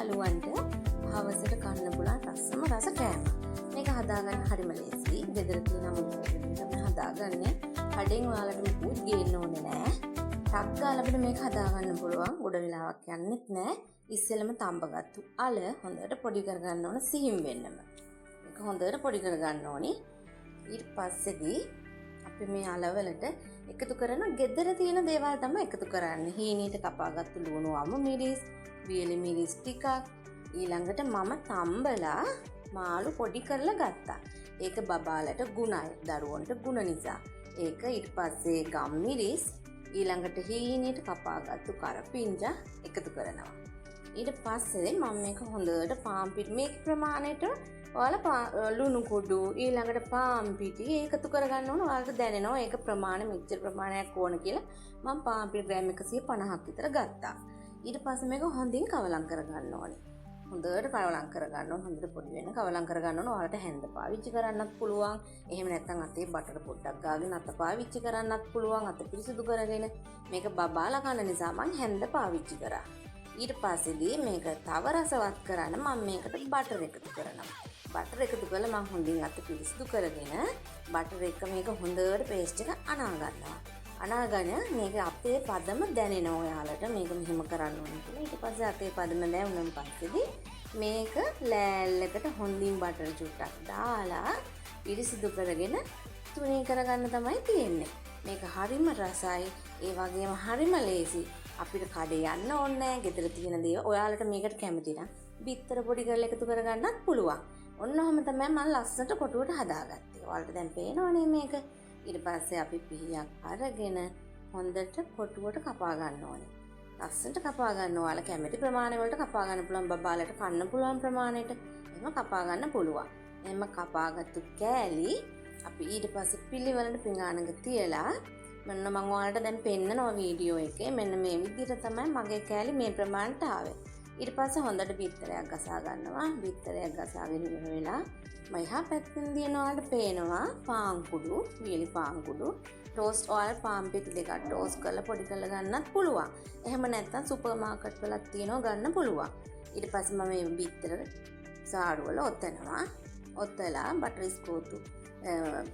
යාළුවන්ට හවසට කන්න පුළුවන් රසම රස කෑම. මේක හදාගන්න හරිම ලේසියි. ගෙදර තියෙන අමුද්‍රව්‍ය තමයි හදාගන්නේ. කඩෙන් ඔයාලට මුකුත් ගේන්න ඕනේ නෑ. ටක් ගාලා අපිට මේක හදාගන්න පුළුවන්. ගොඩ වෙලාවක් යන්නෙත් නෑ. ඉස්සෙල්ලම තඹගත්තු අල හොඳට පොඩි කරගන්න ඕන සිහින් වෙන්නම. මේක හොඳට පොඩි කරගන්න ඕනි. ඊට පස්සේදී අපි මේ අලවලට එකතු කරන ගෙදර තියෙන දේවල් තමයි එකතු කරන්නේ. හීනීට කපාගත්තු ලුණු අමු මිරිස්, වියලි මිරිස් ටිකක්. ඊළඟට මම තම්බලා මාළු පොඩි කරලා ගත්තා. ඒක බබාලට ගුණයි. දරුවන්ට ගුණ නිසා. ඒක ඊට පස්සේ ගම් මිරිස්, ඊළඟට හීනීට කපාගත්තු කරපිංචා එකතු කරනවා. ඊට පස්සේ මම මේක හොඳට පාන් පිටි මේක ප්‍රමාණයට ඔයාලා ලුණු කුඩු ඊළඟට පාන් පිටි එකතු කරගන්න ඕන. ඔයාලට දැනෙනවා ඒක ප්‍රමාණය මෙච්චර ප්‍රමාණයක් ඕන කියලා. මම පාන් පිටි ග්‍රෑම් 150ක් විතර ගත්තා. ඊට පස්සේ මේක හොඳින් කවලම් කරගන්න ඕනේ. හොඳට කවලම් කරගන්න ඕන. හොඳට පොඩි වෙන කවලම් කරගන්න ඕන. ඔයාලට හැන්ද පාවිච්චි කරන්නත් පුළුවන්. එහෙම නැත්නම් අතේ බටර් පොඩ්ඩක් ගාගෙන අත පාවිච්චි කරන්නත් පුළුවන්. අත පිරිසිදු කරගෙන මේක බබාලා කන නිසා මම හැන්ද පාවිච්චි කරා. ඊට පස්සේදී මේක තව රසවත් කරන්න මම මේකට බටර් එකතු කරනවා. බටර් එකතු කරලා මම හොඳින් අත පිරිසිදු කරගෙන බටර් එක මේක හොඳට පේස්ට් එක අනා ගන්නවා. අනාගෙන මේක අපේ පදම දැනෙනවා ඔයාලට මේක මෙහෙම කරන්න ඕනේ කියලා. ඊට පස්සේ අපේ පදම දැනුනන් පස්සේදී මේක ලෑල්ලකට හොඳින් බටර් චුට්ටක් දාලා පිරිසිදු කරගෙන තුනී කරගන්න තමයි තියෙන්නේ. මේක හරිම රසයි. ඒ වගේම හරිම ලේසි. අපිට කඩේ යන්න ඕනේ නැහැ. ගෙදර තියෙන දේවල් ඔයාලට මේකට කැමති නම් බිත්තර පොඩි කරලා එකතු කරගන්නත් පුළුවන්. ඔන්න ඔහම තමයි මම ලස්සනට කොටුවට හදාගත්තේ. ඔයාලට දැන් පේනවනේ මේක. ඊට පස්සේ අපි පිහියක් අරගෙන හොඳට කොටුවට කපා ගන්න ඕනේ. ලස්සනට කපා ගන්න. ඔයාලා කැමති ප්‍රමාණය වලට කපා ගන්න පුළුවන්. බබාලට කන්න පුළුවන් ප්‍රමාණයට එහෙම කපා ගන්න පුළුවන්. එහෙම කපාගත්තු කෑලි අපි ඊට පස්සේ පිළිවෙලට පිඟානක තියලා මෙන්න මම ඔයාලට දැන් පෙන්නනවා වීඩියෝ එකේ. මෙන්න මේ විදිහට තමයි මගේ කෑලි මේ ප්‍රමාණයට ආවේ. ඊට පස්සේ හොඳට බිත්තරයක් ගසා ගන්නවා. බිත්තරයක් ගසාගෙන ඉවර වෙලා මයිහා පැත්තෙන් දින ඔයාලට පේනවා පාන් කුඩු, වියලි පාන් කුඩු, ටෝස්ට් ඔයාලා පාන් පිටි දෙකක් ටෝස්ට් කරලා පොඩි කරලා ගන්නත් පුළුවන්. එහෙම නැත්නම් සුපර් මාකට් වලත් තියෙනවා ගන්න පුළුවන්. ඊට පස්සේ මම මේ බිත්තර සාඩු වල ඔතනවා. ඔතලා බටර් ස්කෝතු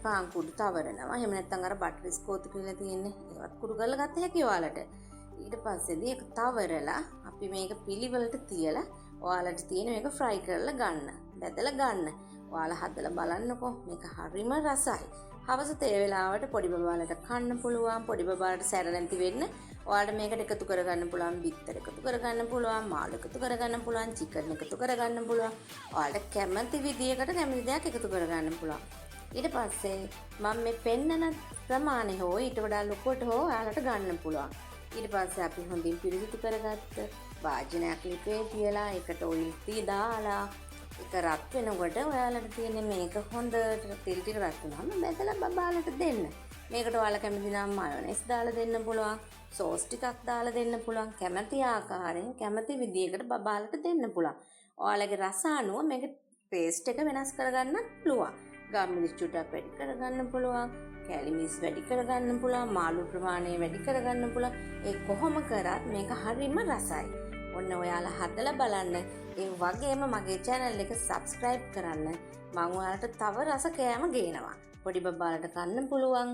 පාන් කුඩු තවරනවා. එහෙම නැත්නම් අර බටර් ස්කෝතු කියලා තියෙන්නේ ඒවත් කුඩු කරලා ගත්ත හැකි ඔයාලට. ඊට පස්සේදී ඒක තවරලා අපි මේක පිළිවෙලට තියලා ඔයාලට තියෙන මේක ෆ්‍රයි කරලා ගන්න. බෙදලා ගන්න. ඔයාලා හදලා බලන්නකෝ. මේක හරිම රසයි. හවස තේ වෙලාවට පොඩි බබාලට කන්න පුළුවන්. පොඩි බබාලට සැර නැති වෙන්න ඔයාලට මේකට එකතු කරගන්න පුළුවන්. බිත්තර එකතු කරගන්න පුළුවන්. මාළු එකතු කරගන්න පුළුවන්. චිකන් එකතු කරගන්න පුළුවන්. ඔයාලට කැමති විදියකට කැමති දෙයක් එකතු කරගන්න පුළුවන්. ඊට පස්සේ මම මේ පෙන්නන ප්‍රමාණය හෝ ඊට වඩා ලොකුට හෝ ඔයාලට ගන්න පුළුවන්. ඊට පස්සේ අපි හොඳින් පිරිසිදු කරගත්ත වාජනයක් ලිපේ තියලා ඒකට ඔයිල් දාලා ඒක රත් වෙනකොට ඔයාලට තියෙන්නේ මේක හොඳට තෙල් ටික රත් වුණාම බෙදලා බබාලට දෙන්න. මේකට ඔයාලා කැමති නම් මයොනයිස් දාලා දෙන්න පුළුවන්. සෝස් ටිකක් දාලා දෙන්න පුළුවන්. කැමති ආකාරයෙන් කැමති විදියකට බබාලට දෙන්න පුළුවන්. ඔයාලගේ රස අනුව මේක ටේස්ට් එක වෙනස් කරගන්න පුළුවන්. ගම් මිරිස් චුට්ටක් වැඩි කරගන්න පුළුවන්. කැලි මිරිස් වැඩි කරගන්න පුළුවන්. මාළු ප්‍රමාණය වැඩි කරගන්න පුළුවන්. ඒ කොහොම කරත් මේක හරිම රසයි. ඔන්න ඔයාලා හදලා බලන්න. ඒ වගේම මගේ channel එක subscribe කරන්න. මම ඔයාලට තව රස කෑම ගේනවා. පොඩි බබාලට කන්න පුළුවන්.